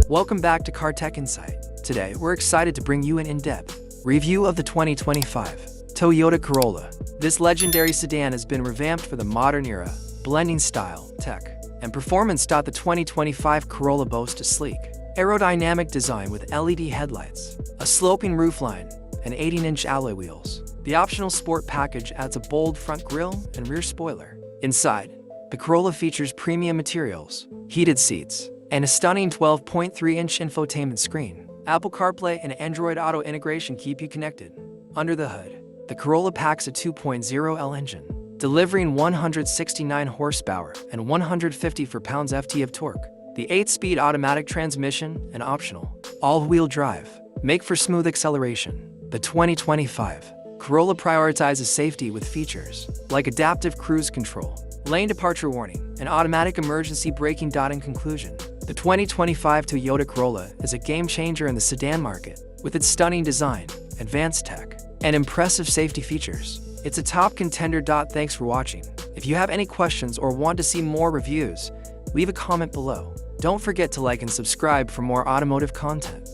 Welcome back to Car Tech Insight. Today, we're excited to bring you an in-depth review of the 2025 Toyota Corolla. This legendary sedan has been revamped for the modern era, blending style, tech, and performance. The 2025 Corolla boasts a sleek, aerodynamic design with LED headlights, a sloping roofline, and 18-inch alloy wheels. The optional sport package adds a bold front grille and rear spoiler. Inside, the Corolla features premium materials, heated seats, and a stunning 12.3-inch infotainment screen. Apple CarPlay and Android Auto integration keep you connected. Under the hood, the Corolla packs a 2.0L engine, delivering 169 horsepower and 154 pounds-ft of torque. The 8-speed automatic transmission and optional all-wheel drive make for smooth acceleration. The 2025 Corolla prioritizes safety with features like adaptive cruise control, lane departure warning, and automatic emergency braking. In conclusion, the 2025 Toyota Corolla is a game-changer in the sedan market. With its stunning design, advanced tech, and impressive safety features, it's a top contender. Thanks for watching. If you have any questions or want to see more reviews, leave a comment below. Don't forget to like and subscribe for more automotive content.